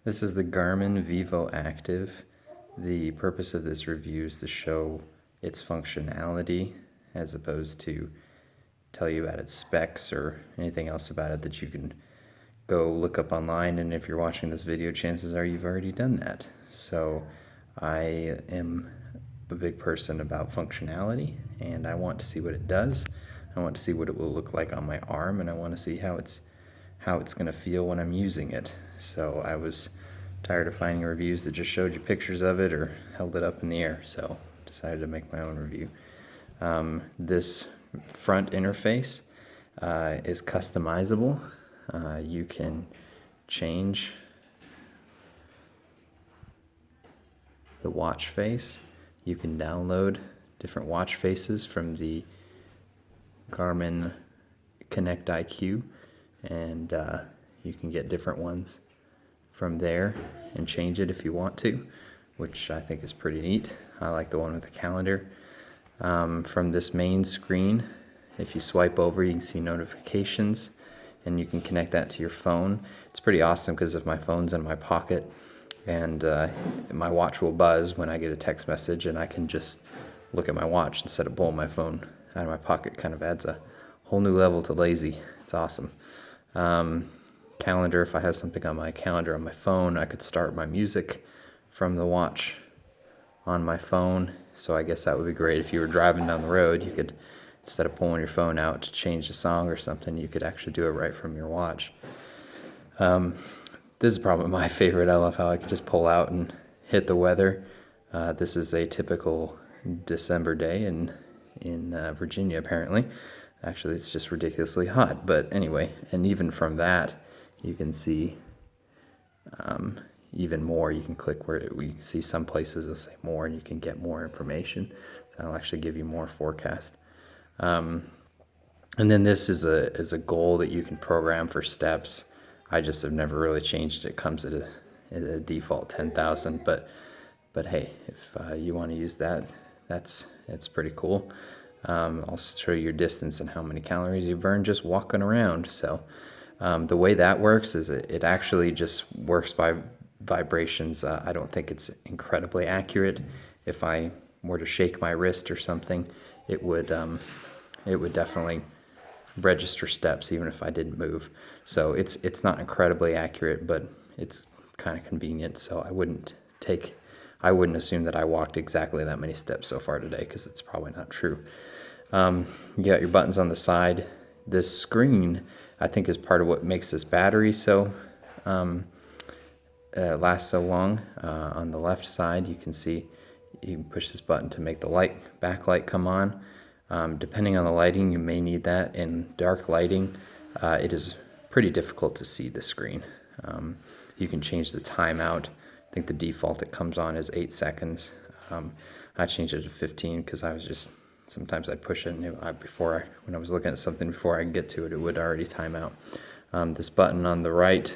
This is the Garmin Vivoactive. The purpose of this review is to show its functionality as opposed to tell you about its specs or anything else about it that you can go look up online, and if you're watching this video, chances are you've already done that. So I am a big person about functionality, and I want to see what it does. I want to see what it will look like on my arm, and I want to see how it's going to feel when I'm using it. So I was tired of finding reviews that just showed you pictures of it or held it up in the air, so decided to make my own review. This front interface is customizable. You can change the watch face. You can download different watch faces from the Garmin Connect IQ, and you can get different ones from there and change it if you want to, which I think is pretty neat. I like the one with the calendar. From this main screen, if you swipe over, you can see notifications, and you can connect that to your phone. It's pretty awesome because if my phone's in my pocket, and my watch will buzz when I get a text message, and I can just look at my watch instead of pulling my phone out of my pocket. Kind of adds a whole new level to lazy. It's awesome. Calendar, if I have something on my calendar on my phone, I could start my music from the watch on my phone. So I guess that would be great if you were driving down the road. You could, instead of pulling your phone out to change the song or something, you could actually do it right from your watch. This is probably my favorite. I love how I can just pull out and hit the weather. This is a typical December day in Virginia, apparently. Actually, it's just ridiculously hot. But anyway, and even from that, you can see even more. You can click where we see some places that say more, and you can get more information. So I'll actually give you more forecast. And then this is a goal that you can program for steps. I just have never really changed it. It comes at a default 10,000, but hey, if you want to use that, it's pretty cool. I'll show you your distance and how many calories you burn just walking around. So the way that works is it actually just works by vibrations. I don't think it's incredibly accurate. If I were to shake my wrist or something, it would definitely register steps even if I didn't move. So it's not incredibly accurate, but it's kind of convenient. So I wouldn't assume that I walked exactly that many steps so far today, because it's probably not true. You got your buttons on the side. This screen, I think, is part of what makes this battery so last so long. On the left side, you can see you can push this button to make the backlight come on. Depending on the lighting, you may need that. In dark lighting, it is pretty difficult to see the screen. You can change the timeout. I think the default it comes on is 8 seconds. I changed it to 15 because sometimes I'd push it, and when I was looking at something before I could get to it, it would already time out. This button on the right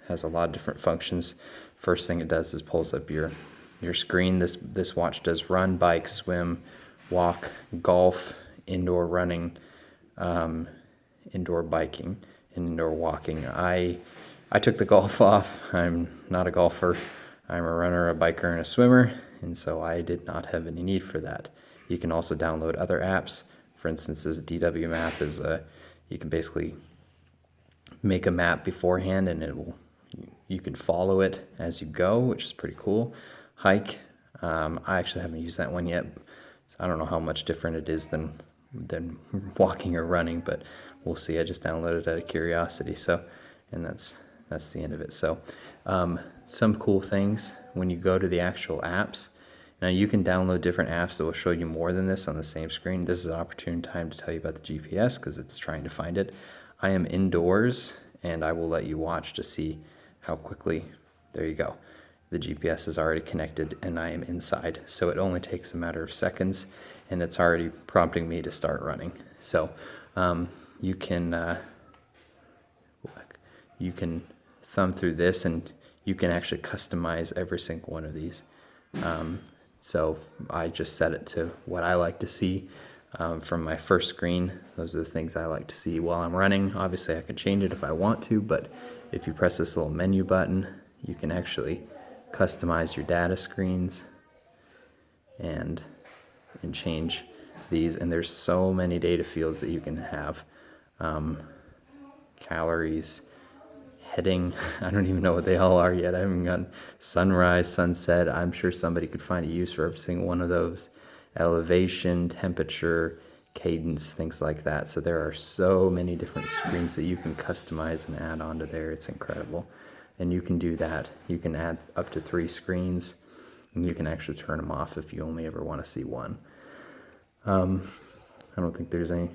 has a lot of different functions. First thing it does is pulls up your screen. This watch does run, bike, swim, walk, golf, indoor running, indoor biking, and indoor walking. I took the golf off. I'm not a golfer. I'm a runner, a biker, and a swimmer, and so I did not have any need for that. You can also download other apps. For instance, this DW map is you can basically make a map beforehand, and you can follow it as you go, which is pretty cool. Hike. I actually haven't used that one yet. So I don't know how much different it is than walking or running, but we'll see. I just downloaded it out of curiosity. So, and that's the end of it. So, some cool things when you go to the actual apps. Now you can download different apps that will show you more than this on the same screen. This is an opportune time to tell you about the GPS because it's trying to find it. I am indoors, and I will let you watch to see how quickly. There you go. The GPS is already connected, and I am inside. So it only takes a matter of seconds, and it's already prompting me to start running. So you can thumb through this, and you can actually customize every single one of these. So I just set it to what I like to see from my first screen. Those are the things I like to see while I'm running. Obviously I can change it if I want to, but if you press this little menu button, you can actually customize your data screens and change these, and there's so many data fields that you can have. Calories, heading, I don't even know what they all are yet. I haven't gotten sunrise, sunset. I'm sure somebody could find a use for every single one of those. Elevation, temperature, cadence, things like that. So there are so many different screens that you can customize and add onto there. It's incredible. And you can do that. You can add up to 3 screens, and you can actually turn them off if you only ever want to see one. I don't think there's any,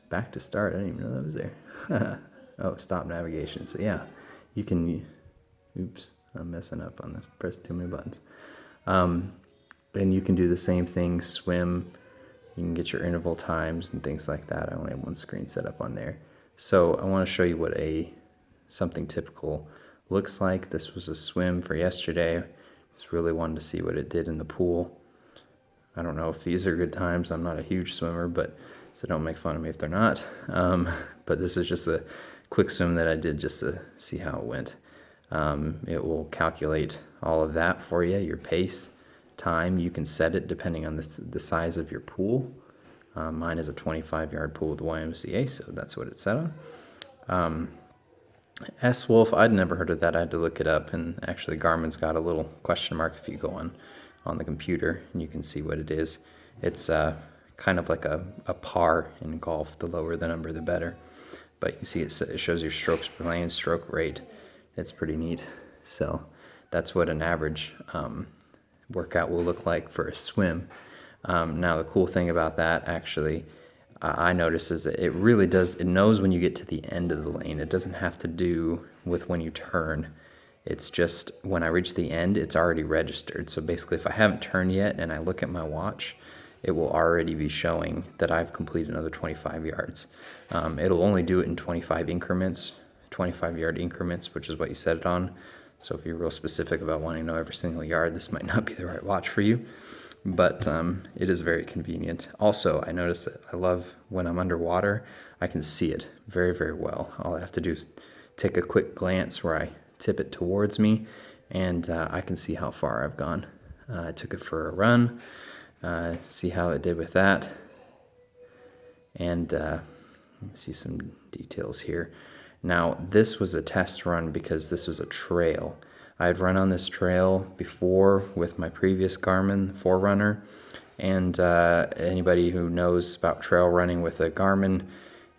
back to start. I didn't even know that was there. Oh, stop navigation. So yeah, you can, I'm messing up on this, press too many buttons. And you can do the same thing, swim, you can get your interval times and things like that. I only have one screen set up on there. So I want to show you what something typical looks like. This was a swim for yesterday. Just really wanted to see what it did in the pool. I don't know if these are good times. I'm not a huge swimmer, so don't make fun of me if they're not. But this is just a quick swim that I did just to see how it went. It will calculate all of that for you, your pace, time. You can set it depending on the size of your pool. Mine is a 25-yard pool with the YMCA, so that's what it's set on. S-Wolf, I'd never heard of that. I had to look it up, and actually Garmin's got a little question mark if you go on the computer, and you can see what it is. It's kind of like a par in golf. The lower the number, the better. But you see it shows your strokes per lane, stroke rate. It's pretty neat. So that's what an average workout will look like for a swim. Now the cool thing about that, actually, I notice is that it really does, it knows when you get to the end of the lane. It doesn't have to do with when you turn. It's just when I reach the end, it's already registered. So basically, if I haven't turned yet and I look at my watch, it will already be showing that I've completed another 25 yards. It'll only do it in 25 increments, 25-yard increments, which is what you set it on. So if you're real specific about wanting to know every single yard, this might not be the right watch for you. But it is very convenient. Also, I notice that I love when I'm underwater, I can see it very, very well. All I have to do is take a quick glance where I tip it towards me, and I can see how far I've gone. I took it for a run, see how it did with that, and see some details here. Now, this was a test run because this was a trail. I had run on this trail before with my previous Garmin Forerunner, and anybody who knows about trail running with a Garmin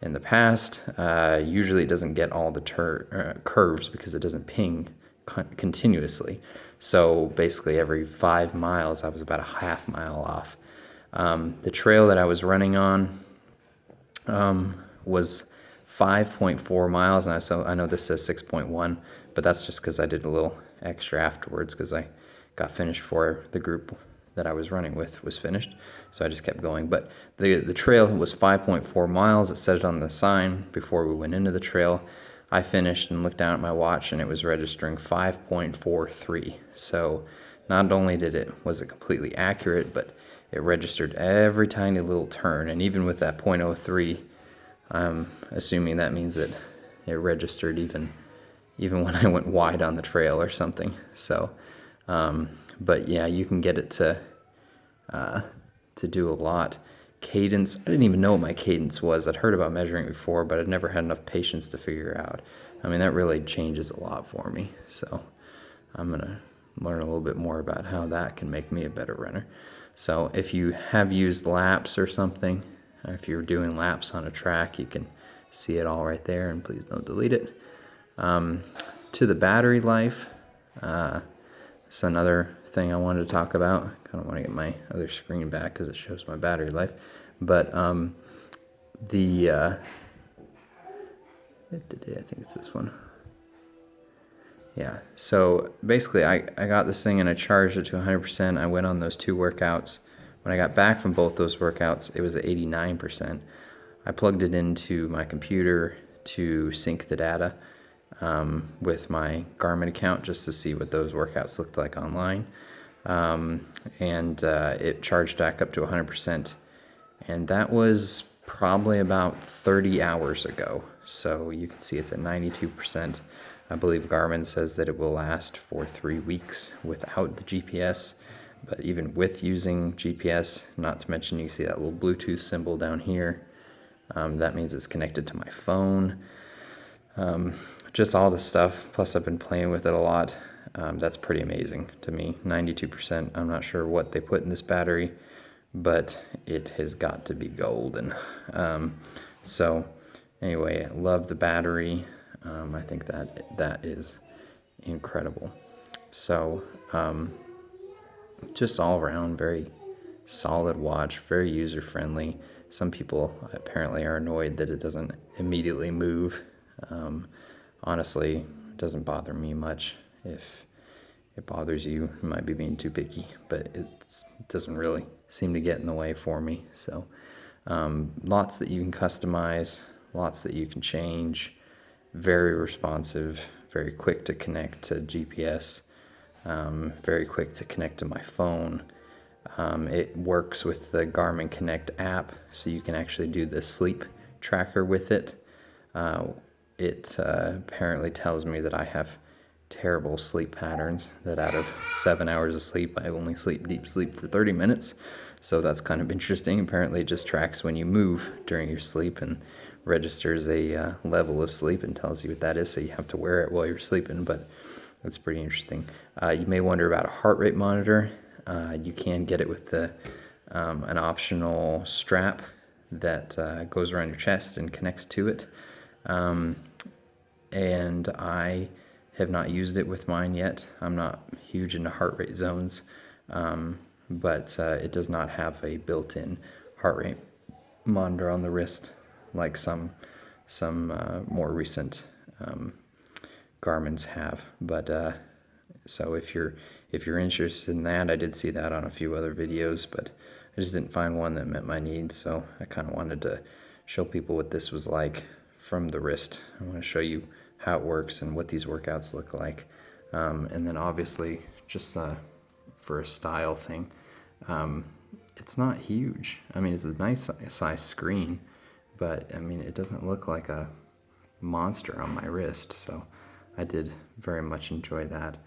in the past, usually it doesn't get all the curves because it doesn't ping continuously. So basically every 5 miles, I was about a half mile off. The trail that I was running on was 5.4 miles, and I know this says 6.1, but that's just because I did a little extra afterwards because I got finished before the group that I was running with was finished, so I just kept going. But the trail was 5.4 miles. It said it on the sign before we went into the trail. I finished and looked down at my watch, and it was registering 5.43. So not only was it completely accurate, but it registered every tiny little turn, and even with that 0.03, I'm assuming that means that it registered even when I went wide on the trail or something. So, but yeah, you can get it to do a lot. Cadence, I didn't even know what my cadence was. I'd heard about measuring it before, but I'd never had enough patience to figure it out. I mean, that really changes a lot for me. So I'm going to learn a little bit more about how that can make me a better runner. So if you have used laps or something, if you're doing laps on a track, you can see it all right there, and please don't delete it. To the battery life, it's another thing I wanted to talk about. I kind of want to get my other screen back because it shows my battery life. But I think it's this one. Yeah, so basically I got this thing and I charged it to 100%. I went on those 2 workouts. When I got back from both those workouts, it was at 89%. I plugged it into my computer to sync the data with my Garmin account just to see what those workouts looked like online. And it charged back up to 100%. And that was probably about 30 hours ago. So you can see it's at 92%. I believe Garmin says that it will last for 3 weeks without the GPS, but even with using GPS, not to mention you see that little Bluetooth symbol down here, that means it's connected to my phone. Just all the stuff, plus I've been playing with it a lot. That's pretty amazing to me. 92%. I'm not sure what they put in this battery, but it has got to be golden. So anyway, I love the battery. I think that is incredible. So just all around, very solid watch, very user friendly. Some people apparently are annoyed that it doesn't immediately move. Honestly, it doesn't bother me much. If it bothers you, it might be being too picky, but it doesn't really seem to get in the way for me. So lots that you can customize, lots that you can change, very responsive, very quick to connect to GPS, very quick to connect to my phone. It works with the Garmin Connect app, so you can actually do the sleep tracker with it. It apparently tells me that I have terrible sleep patterns, that out of 7 hours of sleep, I only sleep deep sleep for 30 minutes. So that's kind of interesting. Apparently it just tracks when you move during your sleep and registers a level of sleep and tells you what that is, so you have to wear it while you're sleeping, but that's pretty interesting. You may wonder about a heart rate monitor. You can get it with an optional strap that goes around your chest and connects to it. And I have not used it with mine yet. I'm not huge into heart rate zones, but it does not have a built-in heart rate monitor on the wrist like some more recent Garmin's have. But so if you're interested in that, I did see that on a few other videos, but I just didn't find one that met my needs, so I kind of wanted to show people what this was like from the wrist. I want to show you how it works and what these workouts look like. And then obviously, just for a style thing, it's not huge. I mean, it's a nice size screen, but I mean, it doesn't look like a monster on my wrist, so I did very much enjoy that.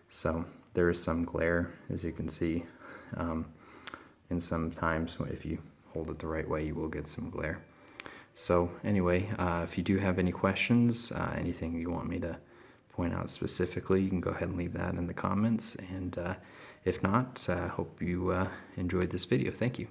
So there is some glare, as you can see, and sometimes if you hold it the right way, you will get some glare. So anyway, if you do have any questions, anything you want me to point out specifically, you can go ahead and leave that in the comments. And if not, hope you enjoyed this video. Thank you.